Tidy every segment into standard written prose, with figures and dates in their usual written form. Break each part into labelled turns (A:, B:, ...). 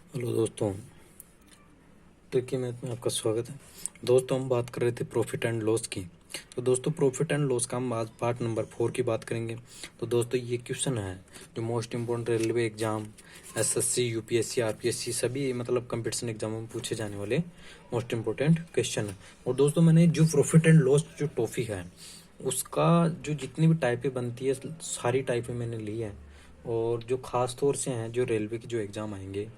A: Hello दोस्तों। देखिए math में आपका स्वागत है। दोस्तों हम बात कर रहे थे प्रॉफिट एंड लॉस की। तो दोस्तों प्रॉफिट एंड लॉस का हम आज पार्ट नंबर 4 की बात करेंगे। तो दोस्तों ये क्वेश्चन है जो most important railway exam, SSC, UPSC, RPSC सभी मतलब कंपटीशन एग्जामों में पूछे जाने वाले मोस्ट इम्पोर्टेंट क्वेश्चन है। और दोस्तों मैंने जो प्रॉफिट एंड लॉस जो टॉपिक है उसका जो जितनी भी टाइपें बनती है सारी टाइपें मैंने ली है। और जो खास तौर से हैं जो रेलवे के जो एग्ज़ाम आएंगे,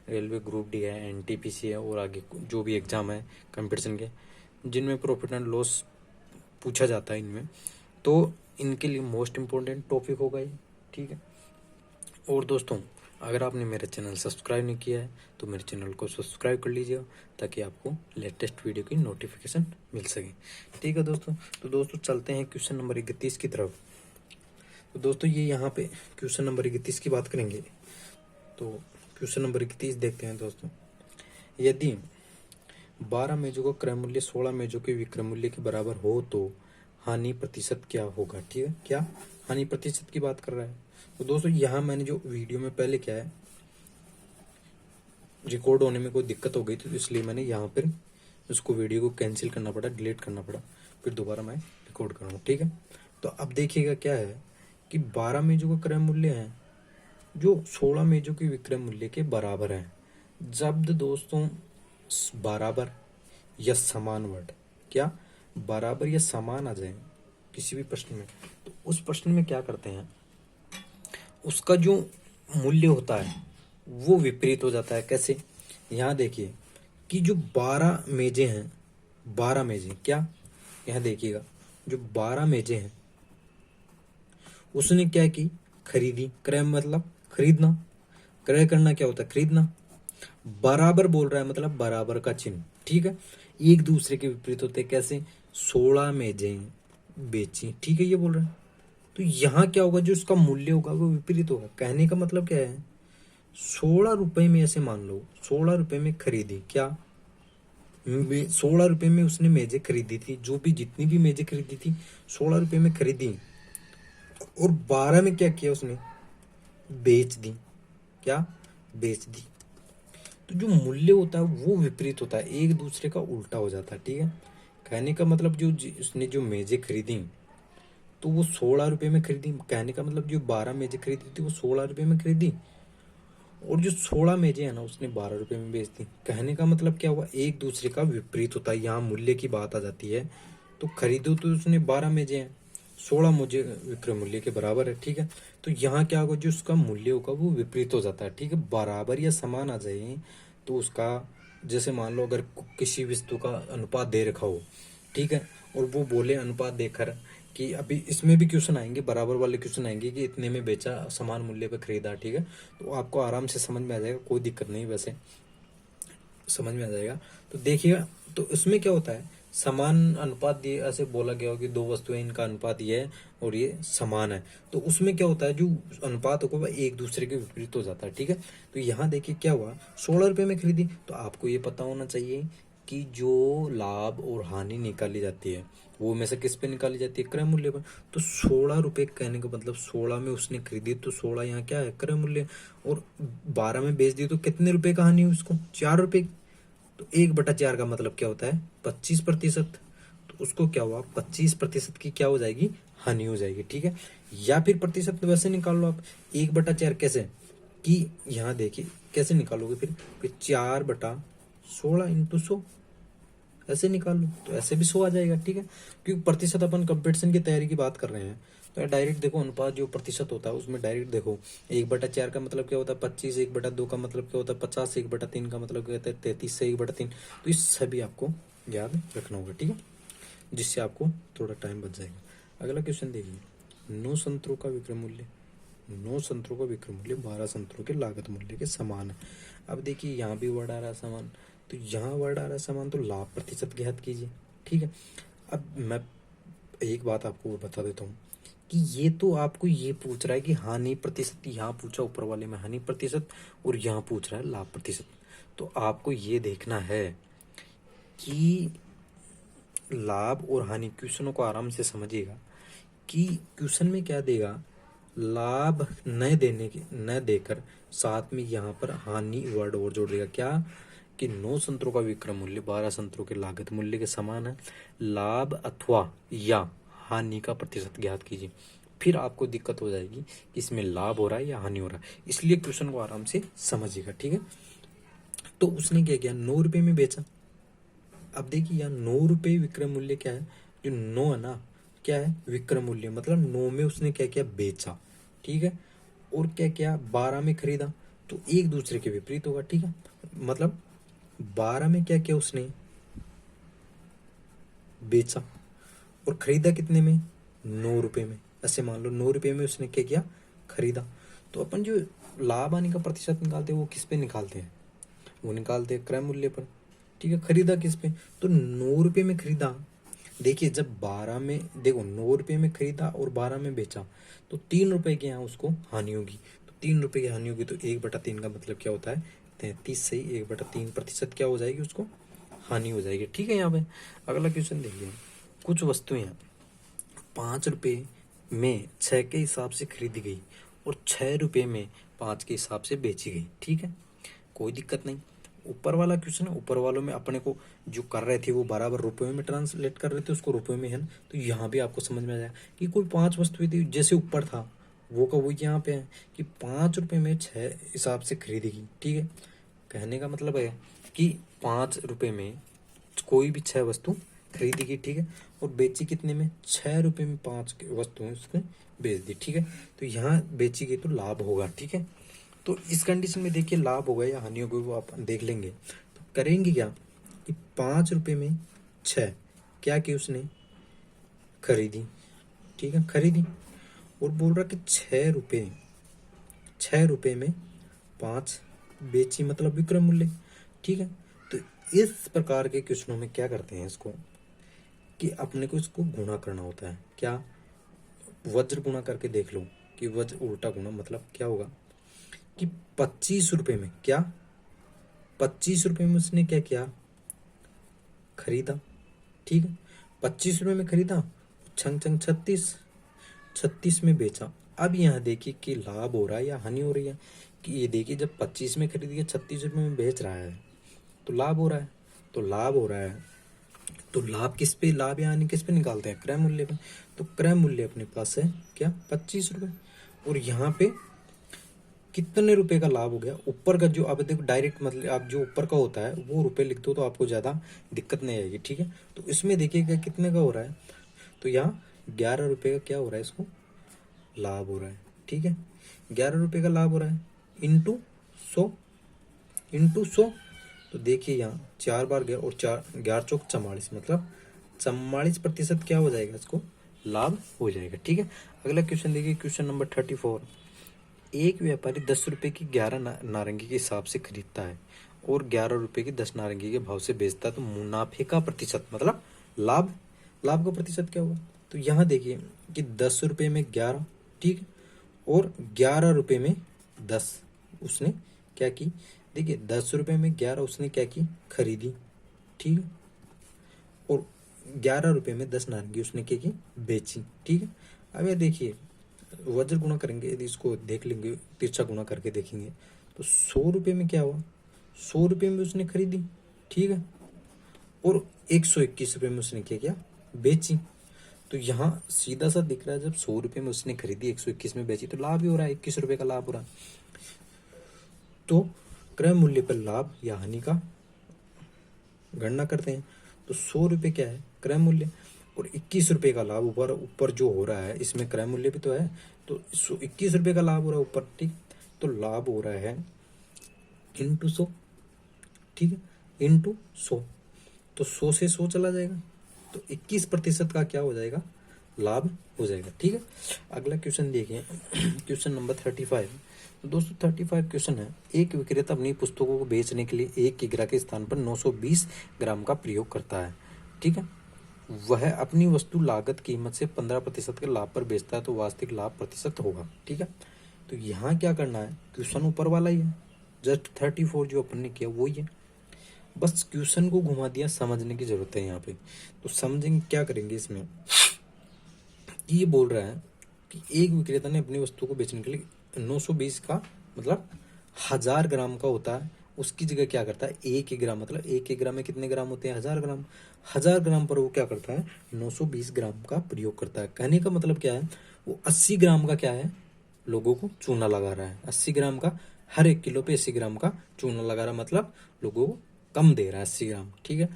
A: रेलवे ग्रुप डी है, एनटीपीसी है और आगे जो भी एग्ज़ाम है कंपटीशन के जिनमें प्रॉफिट एंड लॉस पूछा जाता है इनमें, तो इनके लिए मोस्ट इम्पोर्टेंट टॉपिक होगा ये। ठीक है। और दोस्तों अगर आपने मेरा चैनल सब्सक्राइब नहीं किया है तो मेरे चैनल को सब्सक्राइब कर लीजिए ताकि आपको लेटेस्ट वीडियो की नोटिफिकेशन मिल सके। ठीक है दोस्तों। तो दोस्तों चलते हैं क्वेश्चन नंबर 31 की तरफ। तो दोस्तों ये यहाँ पे क्वेश्चन नंबर 31 की बात करेंगे। तो क्वेश्चन नंबर 31 देखते हैं दोस्तों। यदि 12 मेजों का क्रय मूल्य 16 मेजों के विक्रय मूल्य के बराबर हो तो हानि प्रतिशत क्या होगा। ठीक है, क्या हानि प्रतिशत की बात कर रहा है। तो दोस्तों यहाँ मैंने जो वीडियो में पहले क्या है रिकॉर्ड होने में कोई दिक्कत हो गई थी, तो इसलिए मैंने यहाँ पर उसको वीडियो को कैंसिल करना पड़ा, डिलीट करना पड़ा, फिर दोबारा मैं रिकॉर्ड कर रहा हूँ। ठीक है। तो अब देखिएगा क्या है कि 12 मेजों का क्रय मूल्य है जो 16 मेजों के विक्रय मूल्य के बराबर है। जब दोस्तों बराबर या समान वर्ड, क्या बराबर या समान आ जाए किसी भी प्रश्न में, तो उस प्रश्न में क्या करते हैं, उसका जो मूल्य होता है वो विपरीत हो जाता है। कैसे, यहाँ देखिए कि जो 12 मेजें हैं, 12 मेजें क्या, यहाँ देखिएगा जो 12 मेजें हैं उसने क्या की, खरीदी। क्रय मतलब खरीदना, क्रय करना क्या होता है, खरीदना। बराबर बोल रहा है मतलब बराबर का चिन्ह। ठीक है, एक दूसरे के विपरीत होते हैं। कैसे, 16 मेजें बेची, ठीक है ये बोल रहा है। तो यहाँ क्या होगा, जो उसका मूल्य होगा वो विपरीत होगा। कहने का मतलब क्या है, 16 रुपए में, ऐसे मान लो 16 रुपए में खरीदी, क्या 16 रुपए में उसने मेजें खरीदी थी, जो भी जितनी भी मेजें खरीदी थी 16 रुपए में खरीदी, और 12 में क्या किया उसने, बेच दी। क्या, बेच दी। तो जो मूल्य होता है वो विपरीत होता है, एक दूसरे का उल्टा हो जाता है। ठीक है, कहने का मतलब जो उसने जो मेजें खरीदी तो वो 16 रुपए में खरीदी। कहने का मतलब जो 12 मेजें खरीदी थी वो 16 रुपए में खरीदी, और जो 16 मेजें है ना उसने 12 रुपए में बेच दी। कहने का मतलब क्या हुआ, एक दूसरे का विपरीत होता है। यहाँ मूल्य की बात आ जाती है। तो खरीदो तो उसने 12 मेजें हैं, 16 मुझे विक्रय मूल्य के बराबर है। ठीक है, तो यहाँ क्या होगा, जो उसका मूल्य होगा वो विपरीत हो जाता है। ठीक है, बराबर या समान आ जाए तो उसका, जैसे मान लो अगर किसी वस्तु का अनुपात दे रखा हो, ठीक है, और वो बोले अनुपात देकर कि अभी इसमें भी क्वेश्चन आएंगे, बराबर वाले क्वेश्चन आएंगे कि इतने में बेचा, समान मूल्य पे खरीदा। ठीक है, तो आपको आराम से समझ में आ जाएगा, कोई दिक्कत नहीं, वैसे समझ में आ जाएगा। तो देखिएगा, तो इसमें क्या होता है, समान अनुपात दिए, ऐसे बोला गया हो कि दो वस्तुएं इनका अनुपात ये है और ये समान है, तो उसमें क्या होता है, जो अनुपात होगा वह एक दूसरे के विपरीत हो जाता है। ठीक है, तो यहाँ देखिए क्या हुआ, 16 रुपए में खरीदी, तो आपको ये पता होना चाहिए कि जो लाभ और हानि निकाली जाती है वो में से किस पे निकाली जाती है, क्रय मूल्य पर। तो 16 रुपए कहने का मतलब 16 में उसने खरीदी, तो 16 यहाँ क्या है, क्रय मूल्य, और 12 में बेच दी तो कितने रुपए का हानि हुई उसको, 4 रुपए। तो 1/4 का मतलब क्या होता है, 25%। तो उसको क्या हुआ, 25% की क्या हो जाएगी, हानि हो जाएगी। ठीक है, या फिर प्रतिशत वैसे निकाल लो आप, 1/4 कैसे, कि यहाँ देखिए कैसे निकालोगे फिर 4/16 इंटू 100 ऐसे निकाल लो, तो ऐसे भी 100 आ जाएगा। ठीक है, क्योंकि प्रतिशत अपन कंपटीशन की तैयारी की बात कर रहे हैं, तो डायरेक्ट देखो अनुपात जो प्रतिशत होता है उसमें डायरेक्ट देखो, 1/4 का मतलब क्या होता है 25, 1/2 का मतलब क्या होता है 50, 1/3 का मतलब क्या होता है 33 से 1/3। तो इस सभी आपको याद रखना होगा। ठीक है, जिससे आपको थोड़ा टाइम बच जाएगा। अगला क्वेश्चन देखिए, 9 संतरों का विक्रय मूल्य, 9 संतरों का विक्रय मूल्य 12 संतरों के लागत मूल्य के समान है। अब देखिए यहाँ भी वर्ड आ रहा है समान, तो यहाँ वर्ड आ रहा है समान, तो लाभ प्रतिशत ज्ञात कीजिए। ठीक है, अब मैं एक बात आपको बता देता हूँ कि ये तो आपको ये पूछ रहा है कि हानि प्रतिशत, यहाँ पूछा ऊपर वाले में हानि प्रतिशत और यहाँ पूछ रहा है लाभ प्रतिशत। तो आपको ये देखना है कि लाभ और हानि, क्वेश्चनों को आराम से समझिएगा कि क्वेश्चन में क्या देगा, लाभ न देकर साथ में यहाँ पर हानि वर्ड और जोड़ देगा। क्या कि 9 संतरों का विक्रय मूल्य 12 संतरों के लागत मूल्य के समान है। लाभ अथवा या हानि का प्रतिशत ज्ञात कीजिए। फिर आपको दिक्कत हो जाएगी कि इसमें लाभ हो रहा है या हानि हो रहा है, इसलिए क्वेश्चन को आराम से समझिएगा, ठीक है। तो उसने क्या किया, 9 रुपए में बेचा। अब देखिए यहाँ 9 रुपए विक्रय मूल्य क्या है, जो 9 है ना, क्या है विक्रय मूल्य, मतलब 9 में उसने क्या किया, बेचा, ठीक है। और क्या किया, 12 में खरीदा, तो एक दूसरे के विपरीत होगा, ठीक है। मतलब 12 में क्या किया उसने, बेचा, और खरीदा कितने में, 9 रुपए में। ऐसे मान लो 9 रुपए में उसने क्या किया, खरीदा। तो अपन जो लाभ हानि का प्रतिशत निकालते हैं वो किस पे निकालते हैं, वो निकालते हैं क्रय मूल्य पर, ठीक है। खरीदा किस पे, तो 9 रुपए में खरीदा। देखिए जब 12 में, देखो 9 रुपए में खरीदा और 12 में बेचा, तो 3 रुपए की यहाँ उसको हानि होगी। तो 3 रुपए की हानि होगी, तो 1/3 का मतलब क्या होता है, 33 से 1/3% क्या हो जाएगी, उसको हानि हो जाएगी, ठीक है। यहाँ पे अगला क्वेश्चन देखिए, कुछ वस्तुएं 5 रुपए में 6 के हिसाब से खरीदी गई और 6 रुपए में 5 के हिसाब से बेची गई, ठीक है, कोई दिक्कत नहीं। ऊपर वाला क्वेश्चन है, ऊपर वालों में अपने को जो कर रहे थे वो बराबर रुपयों में ट्रांसलेट कर रहे थे, उसको रुपयों में है ना, तो यहाँ भी आपको समझ में आ जाएगा कि कोई 5 वस्तुएं थी, जैसे ऊपर था वो का वो यहाँ पे है कि 5 रुपए में 6 हिसाब से खरीदी गई, ठीक है। कहने का मतलब है कि 5 रुपए में कोई भी 6 वस्तु खरीदी गई, ठीक है, और बेची कितने में, 6 रुपए में 5 वस्तुएं उसने बेच दी, ठीक है। तो यहाँ बेची गई तो लाभ होगा, ठीक है। तो इस कंडीशन में देखिए लाभ होगा या हानि होगी वो आप देख लेंगे। तो करेंगे क्या कि 5 रुपए में 6 क्या की उसने खरीदी, ठीक है, खरीदी, और बोल रहा कि 6 रुपए में 5 बेची, मतलब विक्रय मूल्य, ठीक है। तो इस प्रकार के क्वेश्चनों में क्या करते हैं इसको, कि अपने को इसको गुणा करना होता है। क्या, वज्र गुणा करके देख लो कि वज्र उल्टा गुणा मतलब क्या होगा कि 25 रुपए में क्या, 25 रुपए में उसने क्या किया, खरीदा, ठीक है। 25 रुपए में खरीदा, छंग छंग 36 में बेचा। अब यहाँ देखिए कि लाभ हो रहा है या हानि हो रही है, कि ये देखिए जब 25 में खरीद के 36 रुपए में बेच रहा है तो लाभ हो रहा है, तो लाभ हो रहा है। तो लाभ किस पे, लाभ या हानि किस पे निकालते हैं, क्रय मूल्य पे। तो क्रय मूल्य अपने पास है क्या, 25 रुपए, और यहाँ पे कितने रुपए का लाभ हो गया, ऊपर का जो, अब देखो डायरेक्ट मतलब आप जो ऊपर का होता है वो रुपए लिख दो तो आपको ज्यादा दिक्कत नहीं आएगी, ठीक है। तो इसमें देखिएगा कितने का हो रहा है, तो यहाँ 11 रुपए का क्या हो रहा है, इसको लाभ हो रहा है, ठीक है। 11 रुपए का लाभ हो रहा है, इंटू 100, तो देखिए यहाँ 4 बार गया और 4 11 चौक 44, मतलब 44% क्या हो जाएगा, इसको लाभ हो जाएगा, ठीक है। अगला क्वेश्चन देखिए, क्वेश्चन नंबर 34। एक व्यापारी 10 रुपए की 11 नारंगी के हिसाब से खरीदता है और 11 रुपए की 10 नारंगी के भाव से बेचता है, तो मुनाफे का प्रतिशत मतलब लाभ, लाभ का प्रतिशत क्या होगा। तो यहाँ देखिए कि 10 रुपए में 11, ठीक, और 11 रुपए में 10 उसने क्या की, देखिए 10 रुपए में 11 उसने क्या की, खरीदी, ठीक है, और 11 रुपए में 10 नारंगी उसने क्या की, बेची, ठीक है। अब ये देखिए वज्र गुणा करेंगे, यदि इसको देख लेंगे तिरछा गुणा करके देखेंगे, तो 100 रुपए में क्या हुआ, 100 रुपए में उसने खरीदी, ठीक है, और 121 रुपए में उसने क्या किया, बेची। तो यहाँ सीधा सा दिख रहा है, जब 100 रुपए में उसने खरीदी 121 में बेची, तो लाभ ही हो रहा है, 21 रुपए का लाभ हो रहा है। तो क्रय मूल्य पर लाभ या हानि का गणना करते हैं। तो 100 रुपए क्या है, क्रय मूल्य, और 21 रुपए का लाभ ऊपर ऊपर जो हो रहा है, इसमें क्रय मूल्य भी तो है, तो 21 रुपए का लाभ हो रहा है ऊपर, ठीक। तो लाभ हो रहा है इंटू 100, ठीक है, इंटू 100, तो 100 से 100 चला जाएगा, तो 21% का क्या हो जाएगा, लाभ हो जाएगा, ठीक है। अगला क्वेश्चन देखिए, क्वेश्चन नंबर 35। तो दोस्तों 35 क्वेश्चन है, एक विक्रेता अपनी पुस्तकों को बेचने के लिए 1 किग्रा के स्थान पर 920 ग्राम का प्रयोग करता है, ठीक है। वह अपनी वस्तु लागत कीमत से 15% के लाभ पर बेचता है, तो वास्तविक लाभ प्रतिशत होगा, ठीक है। तो यहाँ क्या करना है, क्वेश्चन ऊपर वाला ही है, जस्ट 34 जो अपन ने किया वही है, बस क्वेश्चन को घुमा दिया, समझने की जरूरत है यहाँ पे। तो समझेंगे क्या करेंगे इसमें, ये बोल रहा है कि एक विक्रेता ने अपनी वस्तु को बेचने के लिए 920 का मतलब 1000 ग्राम का होता है, उसकी जगह क्या करता है 1 ग्राम, मतलब 1 ग्राम में कितने ग्राम होते हैं 1000 ग्राम। 1000 ग्राम पर वो क्या करता है 920 ग्राम का प्रयोग करता है। कहने का मतलब क्या है, वो 80 ग्राम का क्या है लोगों को चूना लगा रहा है। 80 ग्राम का, हर 1 किलो पे 80 ग्राम का चूना लगा रहा है, मतलब लोगों को कम दे रहा है 80 ग्राम। ठीक है,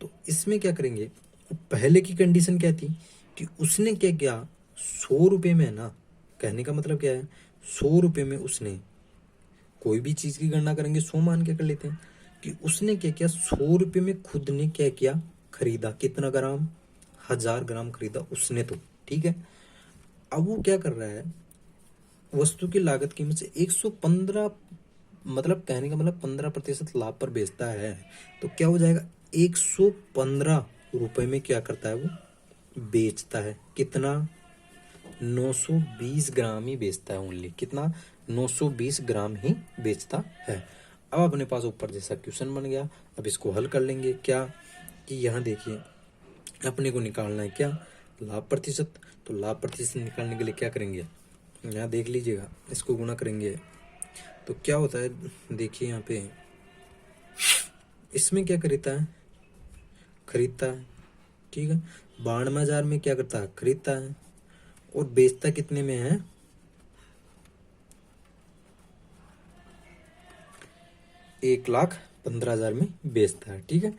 A: तो इसमें क्या करेंगे, पहले की कंडीशन क्या थी कि उसने क्या किया 100 रुपये में है ना, कहने का मतलब क्या है 100 रुपये में उसने कोई भी चीज की गणना करेंगे 100 मान के कर लेते हैं कि उसने क्या किया 100 रुपये में खुद ने क्या किया खरीदा, कितना ग्राम 1000 ग्राम खरीदा उसने तो। ठीक है, अब वो क्या कर रहा है वस्तु की लागत कीमत से 115, मतलब कहने का मतलब 15% लाभ पर बेचता है, तो क्या हो जाएगा 115 रुपए में क्या करता है वो बेचता है, कितना 920 ग्राम ही बेचता है ओनली, कितना 920 ग्राम ही बेचता है। अब अपने पास ऊपर जैसा क्वेश्चन बन गया, अब इसको हल कर लेंगे क्या कि यहाँ देखिए अपने को निकालना है क्या लाभ प्रतिशत, तो लाभ प्रतिशत निकालने के लिए क्या करेंगे यहाँ देख लीजिएगा, इसको गुणा करेंगे तो क्या होता है, देखिए यहाँ पे इसमें क्या खरीदता है। ठीक है, 92,000 में क्या करता है खरीदता है, और बेचता कितने में है 1,15,000 में बेचता है। ठीक है,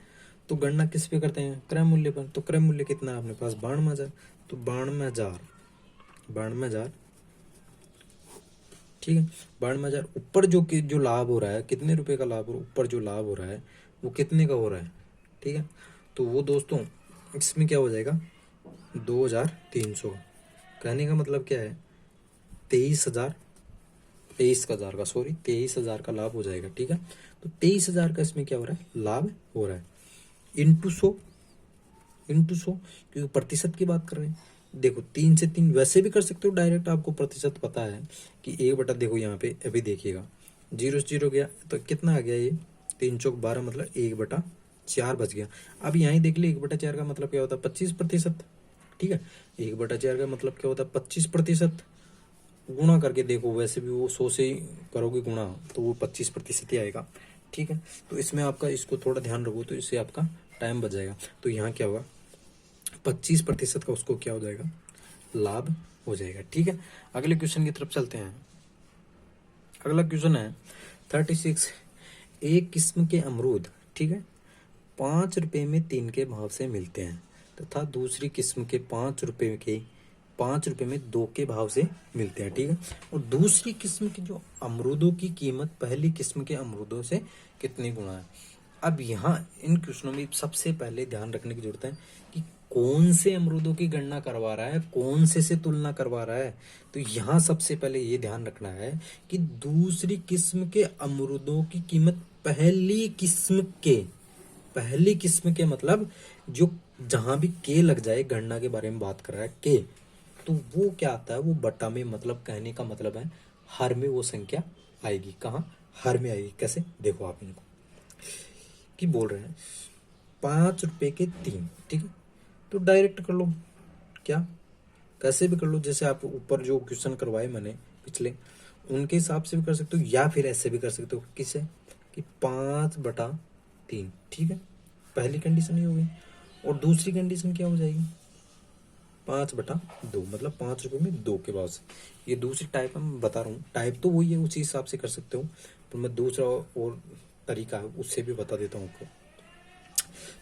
A: तो गणना किस पे करते हैं क्रय मूल्य पर, तो क्रय मूल्य कितना है अपने पास 92,000, तो 92,000 ठीक है 92,000 ऊपर जो लाभ हो रहा है कितने रुपए का लाभ, ऊपर जो लाभ हो रहा है वो कितने का हो रहा है। ठीक है, तो वो दोस्तों इसमें क्या हो जाएगा 2,300, कहने का मतलब क्या है 23,000 का लाभ हो जाएगा। ठीक है, तो 23,000 का इसमें क्या हो रहा है लाभ हो रहा है, इंटू 100 क्योंकि प्रतिशत की बात कर रहे हैं। देखो 3 से 3 वैसे भी कर सकते हो डायरेक्ट, आपको प्रतिशत पता है कि 1 बटा, देखो यहाँ पे अभी देखिएगा 0 से 0 गया तो कितना आ गया ये 3 चौक 12, मतलब 1/4 बच गया। अब यहाँ ही देख ले 1/4 का मतलब क्या होता है 25%। ठीक है, 1/4 का मतलब क्या होता है 25%, गुणा करके देखो वैसे भी वो 100 से ही करोगे गुणा तो वो 25% ही आएगा। ठीक है, तो इसमें आपका इसको थोड़ा ध्यान रखो तो इससे आपका टाइम बच जाएगा। तो यहाँ क्या होगा 25% का उसको क्या हो जाएगा लाभ हो जाएगा। ठीक है, अगले क्वेश्चन की तरफ चलते हैं। अगला क्वेश्चन है 36, एक किस्म के अमरूद ठीक है 5 रुपए में 3 के भाव से मिलते हैं तथा दूसरी किस्म के 5 रुपए में 2 के भाव से मिलते हैं। ठीक है, और दूसरी किस्म के जो अमरूदों की कीमत पहली किस्म के अमरूदों से कितनी गुना है। अब यहाँ इन क्वेश्चनों में सबसे पहले ध्यान रखने की जरूरत है कि कौन से अमरूदों की गणना करवा रहा है, कौन से तुलना करवा रहा है। तो यहाँ सबसे पहले ये ध्यान रखना है कि दूसरी किस्म के अमरूदों की कीमत पहली किस्म के मतलब जो जहां भी के लग जाए गणना के बारे में बात कर रहा है के, तो वो क्या आता है वो बटा में, मतलब कहने का मतलब है हर में वो संख्या आएगी। कहाँ हर में आएगी, कैसे देखो आप इनको कि बोल रहे हैं 5 रुपए के 3। ठीक है, तो डायरेक्ट कर लो, क्या कैसे भी कर लो, जैसे आप ऊपर जो क्वेश्चन करवाए मैंने पिछले उनके हिसाब से भी कर सकते हो, या फिर ऐसे भी कर सकते हो किसे कि 5/3। ठीक है, पहली कंडीशन ये हो गई, और दूसरी कंडीशन क्या हो जाएगी 5/2, मतलब 5 रुपए में 2 के भाव से। ये दूसरी टाइप मैं बता रहा हूँ, टाइप तो वही है उसी हिसाब से कर सकते हो, पर मैं दूसरा और तरीका है उससे भी बता देता हूँ आपको।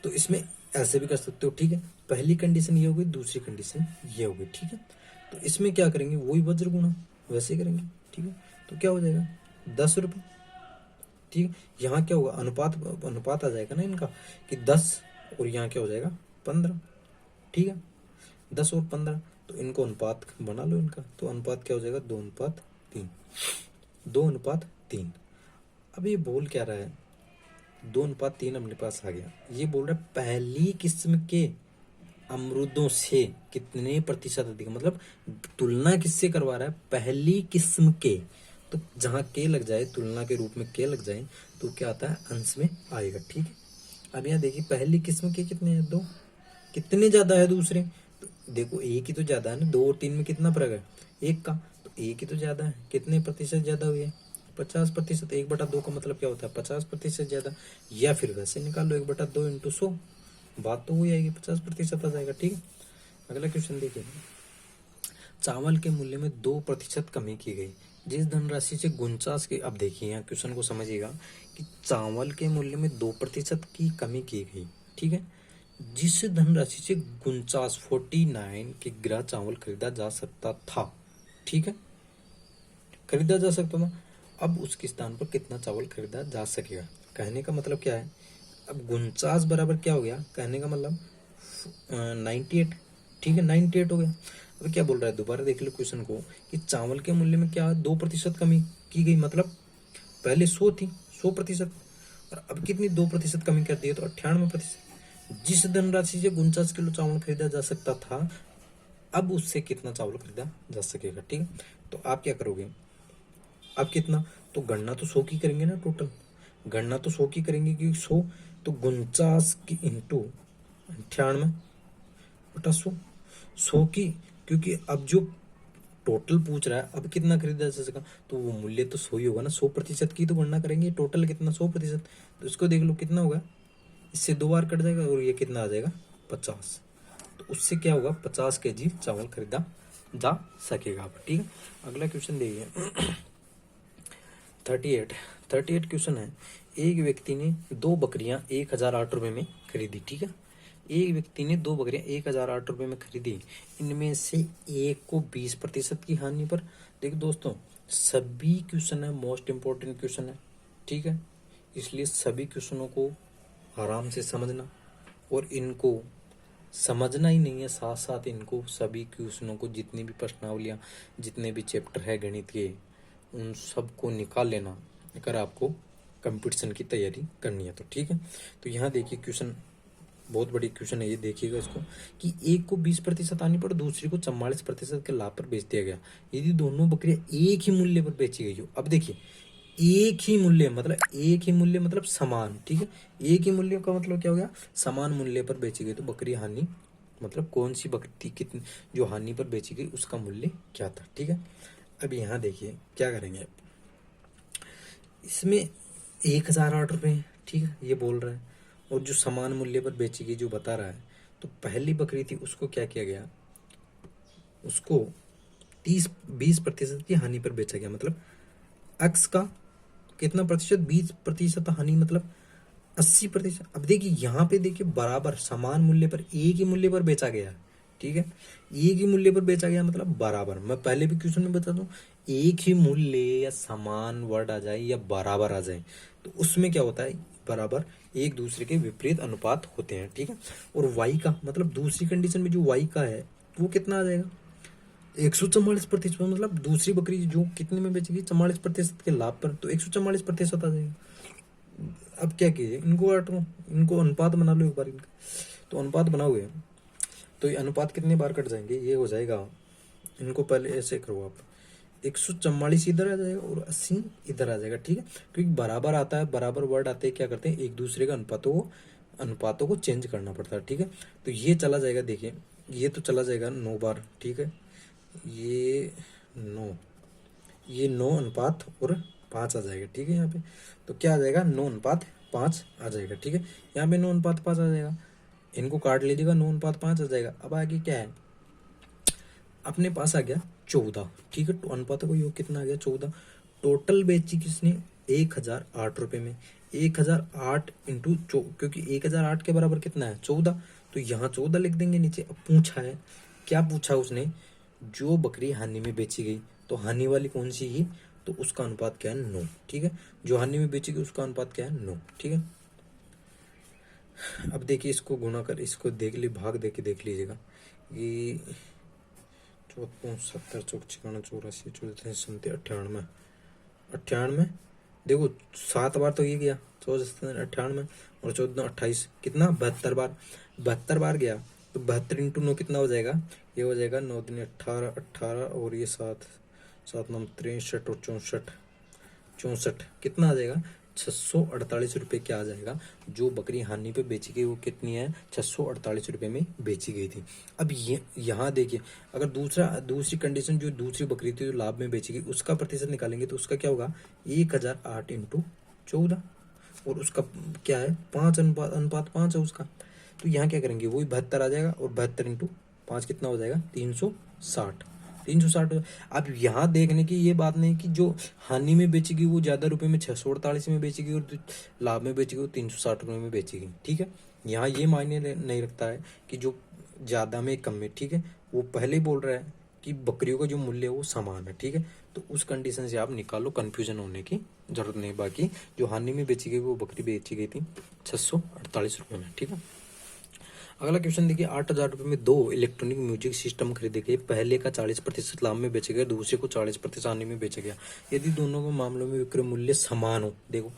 A: तो इसमें ऐसे भी कर सकते हो। ठीक है, पहली कंडीशन ये हो गई, दूसरी कंडीशन ये हो गई। ठीक है, तो इसमें क्या करेंगे वही वज्र गुणा वैसे करेंगे। ठीक है, तो क्या हो जाएगा 10 रुपये। ठीक है, यहाँ क्या होगा अनुपात आ जाएगा ना इनका कि 10 और यहाँ क्या हो जाएगा 15। ठीक है, 10 और 15, तो इनको अनुपात बना लो इनका, तो अनुपात क्या हो जाएगा 2:3, 2:3। अब ये बोल क्या रहा है 2:3 अपने पास आ गया, ये बोल रहा है पहली किस्म के अमरूदों से कितने प्रतिशत अधिक, मतलब तुलना किससे करवा रहा है पहली किस्म के, तो जहां के लग जाए तुलना के रूप में के लग जाए तो क्या आता है अंश में आएगा। ठीक है, अब यहाँ देखिए पहली किस्म के कितने हैं 2, कितने ज्यादा है दूसरे, तो देखो एक ही तो ज्यादा है ना, 2 और 3 में कितना फर्क है, एक का, तो एक ही तो ज्यादा है, कितने प्रतिशत ज्यादा हुए, 50%। 1/2 का मतलब क्या होता है, 50% ज्यादा, या फिर वैसे निकाल लो 1/2 इंटू 100, बात तो हो जाएगी, 50% आ जाएगा। ठीक है, अगला क्वेश्चन देखिए, चावल के मूल्य में 2% कमी की गई, जिस धनराशि से 49 की, अब देखिए यहाँ क्वेश्चन को समझिएगा कि चावल के मूल्य में 2% की कमी की गई, ठीक है, जिस धनराशि से 49 किग्रा चावल खरीदा जा सकता था, ठीक है, खरीदा जा सकता था, अब उसके स्थान पर कितना चावल खरीदा जा सकेगा। कहने का मतलब क्या है, अब 49 बराबर क्या हो गया, कहने का मतलब 98, ठीक है, 98 हो गया। अब क्या बोल रहा है, दोबारा देख लो क्वेश्चन को, कि चावल के मूल्य में क्या 2% कमी की गई, मतलब पहले 100 थी, 100%, और अब कितनी 2% कमी कर दी है, तो 98%। जिस धनराशि से 49 किलो चावल खरीदा जा सकता था, अब उससे कितना चावल खरीदा जा सकेगा। ठीक है, तो आप क्या करोगे, अब कितना, तो गणना तो 100 की करेंगे ना, टोटल गणना तो 100 की करेंगे, क्योंकि 100 तो 49 की इंटू 98/100, 100 की, क्योंकि अब जो टोटल पूछ रहा है अब कितना खरीदा जा सका, तो वो मूल्य तो 100 ही होगा ना, 100% की तो गणना करेंगे, टोटल कितना 100%, तो इसको देख लो कितना होगा, इससे 2 बार कट जाएगा और ये कितना आ जाएगा 50, तो उससे क्या होगा 50 kg चावल खरीदा जा सकेगा। ठीक है, अगला क्वेश्चन देखिए 38 क्वेश्चन है, एक व्यक्ति ने 2 बकरियां 1008 रुपये में खरीदी, ठीक है, एक व्यक्ति ने 2 बकरियां 1008 रुपये में खरीदी, इनमें से एक को 20% की हानि पर, देखो दोस्तों सभी क्वेश्चन है मोस्ट इम्पोर्टेंट क्वेश्चन है, ठीक है, इसलिए सभी क्वेश्चनों को आराम से समझना, और इनको समझना ही नहीं है, साथ साथ इनको सभी क्वेश्चनों को, जितनी भी प्रश्नावलियाँ, जितने भी चैप्टर है गणित के, उन सबको निकाल लेना अगर आपको कंपटीशन की तैयारी करनी है तो। ठीक है, तो यहाँ देखिए क्वेश्चन बहुत बड़ी क्वेश्चन है, ये देखिएगा इसको, कि एक को 20% आने पर दूसरी को 44% के लाभ पर बेच दिया गया, यदि दोनों बकरियां एक ही मूल्य पर बेची गई हो। अब देखिए एक ही मूल्य मतलब समान, ठीक है, एक ही मूल्य का मतलब क्या हो गया, समान मूल्य पर बेची गई, तो बकरी हानि मतलब कौन सी बकरी कितनी जो हानि पर बेची गई उसका मूल्य क्या था। ठीक है, अब यहाँ देखिए क्या करेंगे, इसमें 1008 रुपये, ठीक है, ये बोल रहा है, और जो समान मूल्य पर बेची गई जो बता रहा है, तो पहली बकरी थी उसको क्या किया गया, उसको 20% की हानि पर बेचा गया, मतलब एक्स का कितना प्रतिशत, 20% हानि, मतलब 80%। अब देखिए यहाँ पे देखिए बराबर समान मूल्य पर एक ही मूल्य पर बेचा गया, ठीक है, एक ही मूल्य पर बेचा गया मतलब बराबर, मैं पहले भी क्वेश्चन में बता दूं, एक ही मूल्य या समान वर्ड आ जाए या बराबर आ जाए तो उसमें क्या होता है, बराबर एक दूसरे के विपरीत अनुपात होते हैं। ठीक है, और वाई का मतलब दूसरी कंडीशन में जो वाई का है वो कितना आ जाएगा, 144%, मतलब दूसरी बकरी जो कितने में बेचेगी, 44% के लाभ पर, तो 144% आ जाएगा। अब क्या कीजिए, इनको काटो, इनको अनुपात बना लो एक बार इनका, तो अनुपात बनाओगे तो ये अनुपात कितने बार कट जाएंगे, ये हो जाएगा, इनको पहले ऐसे करो आप, 144 इधर आ जाएगा और 80 इधर आ जाएगा। ठीक है, क्योंकि बराबर आता है, बराबर वर्ड आते हैं, क्या करते हैं एक दूसरे का अनुपातों को चेंज करना पड़ता है। ठीक है, तो ये चला जाएगा, देखिए ये तो चला जाएगा 9 बार, ठीक है, ये 9, ये 9:5 आ जाएगा। ठीक है, यहाँ पे तो क्या आ जाएगा, 9:5 आ जाएगा। ठीक है, यहाँ पे 9:5 आ जाएगा, इनको काट लीजिएगा, 9:5 आ जाएगा। अब आगे क्या है, अपने पास आ गया 14, ठीक है, तो अनुपातों का योग कितना आ गया 14, टोटल बेची किसने 1008 रुपये में, 1008 इंटू क्योंकि 1008 के बराबर कितना है 14, तो यहाँ 14 लिख देंगे नीचे। अब पूछा है, क्या पूछा उसने, जो बकरी हानि में बेची गई, तो हानि वाली कौन सी है, तो उसका अनुपात क्या है 9। ठीक है, जो हानि में बेची गई उसका अनुपात क्या है 9। ठीक है, अब देखिए इसको गुणा कर, इसको देख ली भाग दे के देख लीजिएगा, ये 54 70 54 84 84 97 98 देखो 7 बार तो ये गया, 14 98 और 14 28 कितना 72 बार गया, तो 72 इंटू 9 कितना हो जाएगा, ये हो जाएगा 9 दिन 18 18 और ये 7 7 9 63 और 64 64 कितना आ जाएगा 648 रुपये क्या आ जाएगा। जो बकरी हानि पे बेची गई वो कितनी है, 648 रुपये में बेची गई थी। अब ये यहाँ देखिए, अगर दूसरी कंडीशन जो दूसरी बकरी थी जो लाभ में बेची गई उसका प्रतिशत निकालेंगे तो उसका क्या होगा, 1008 इंटू 14, और उसका क्या है 5:5 है उसका। तो यहाँ क्या करेंगे, वही 72 आ जाएगा, और 72 इंटू 5 कितना हो जाएगा, 360। 360। अब यहाँ देखने की ये बात नहीं कि जो हानि में बेची गई वो ज्यादा रुपए में 648 में बेची गई, और जो लाभ में बेची गई वो 360 रुपये में बेची गई। ठीक है, यहाँ ये मायने नहीं रखता है कि जो ज्यादा में कम में, ठीक है, वो पहले ही बोल रहा है कि बकरियों का जो मूल्य है वो समान है। ठीक है, तो उस कंडीशन से आप निकालो, कंफ्यूजन होने की जरूरत नहीं। बाकी जो हानि में बेची गई वो बकरी बेची गई थी 648 रुपये में। ठीक है, अगला क्वेश्चन देखिए, 8,000 रुपये में 2 इलेक्ट्रॉनिक म्यूजिक सिस्टम खरीदे गए। पहले का 40% लाभ में बेचे गए, दूसरे को 40% हानि में बेचा गया। यदि दोनों के मामलों में विक्रय मूल्य समान हो, देखो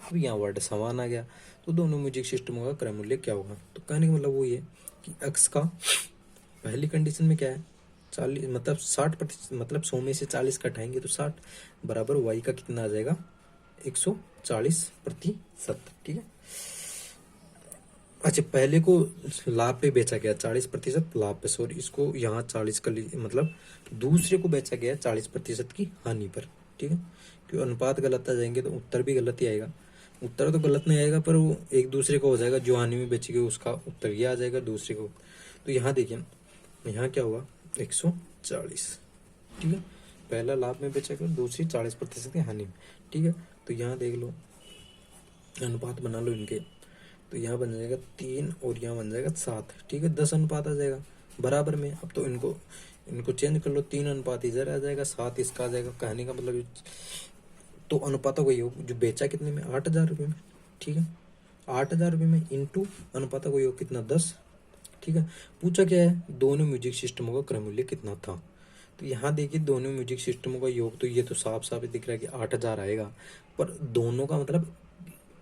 A: अब यहाँ वर्ड समान आ गया, तो दोनों म्यूजिक सिस्टमों का क्रय मूल्य क्या होगा। तो कहने का मतलब वो ये कि एक्स का पहली कंडीशन में क्या है, 40 मतलब 60%, मतलब 100 में से 40 घटाएंगे तो 60 बराबर वाई का कितना आ जाएगा, 140%। ठीक है, अच्छा पहले को लाभ पे बेचा गया 40% लाभ पे, सॉरी इसको यहाँ 40 का मतलब दूसरे को बेचा गया 40% की हानि पर। ठीक है, क्यों अनुपात गलत आ जाएंगे तो उत्तर भी गलत ही आएगा। उत्तर तो गलत नहीं आएगा पर वो एक दूसरे का हो जाएगा, जो हानि में बेची गई उसका उत्तर ये आ जाएगा दूसरे को। तो यहाँ देखिए, यहाँ क्या हुआ 140। ठीक है, पहला लाभ में बेचा गया, दूसरी 40% की हानि में। ठीक है, तो यहाँ देख लो, अनुपात बना लो इनके, तो यहाँ बन जाएगा 3 और यहाँ बन जाएगा 7। ठीक है, 10 अनुपात आ जाएगा बराबर में। अब तो इनको चेंज कर लो, 3 अनुपात इधर आ जाएगा, 7 इसका आ जाएगा। कहने का मतलब तो अनुपात को योग जो बेचा कितने में, 8,000 रुपये में। ठीक है, 8,000 रुपये में इंटू अनुपात को योग कितना, 10। ठीक है, पूछा क्या है, दोनों म्यूजिक सिस्टमों का क्रय मूल्य कितना था। तो यहाँ देखिए दोनों म्यूजिक सिस्टमों का योग, तो ये तो साफ साफ दिख रहा है कि 8,000 आएगा, पर दोनों का मतलब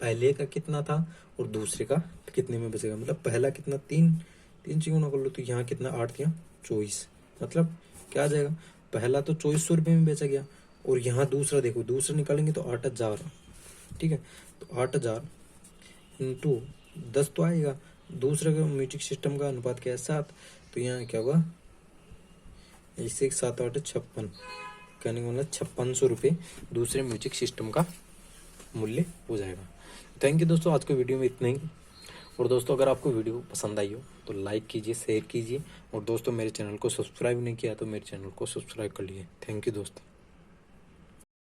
A: पहले का कितना था और दूसरे का कितने में बचेगा। मतलब पहला कितना, 3 से गुणा कर लो, तो यहाँ कितना 8 या 24, मतलब क्या आ जाएगा, पहला तो 2400 रुपये में बेचा गया, और यहाँ दूसरा देखो, दूसरा निकालेंगे तो 8,000। ठीक है, तो 8,000 इंटू 10 तो आएगा। दूसरे का म्यूजिक सिस्टम का अनुपात क्या है, 7, तो यहाँ क्या होगा, इससे 7 8 56, कहने का मतलब 5600 रुपये दूसरे म्यूजिक सिस्टम का मूल्य हो जाएगा। थैंक यू दोस्तों, आज के वीडियो में इतना ही। और दोस्तों अगर आपको वीडियो पसंद आई हो तो लाइक कीजिए, शेयर कीजिए, और दोस्तों मेरे चैनल को सब्सक्राइब नहीं किया तो मेरे चैनल को सब्सक्राइब कर लीजिए। थैंक यू दोस्तों।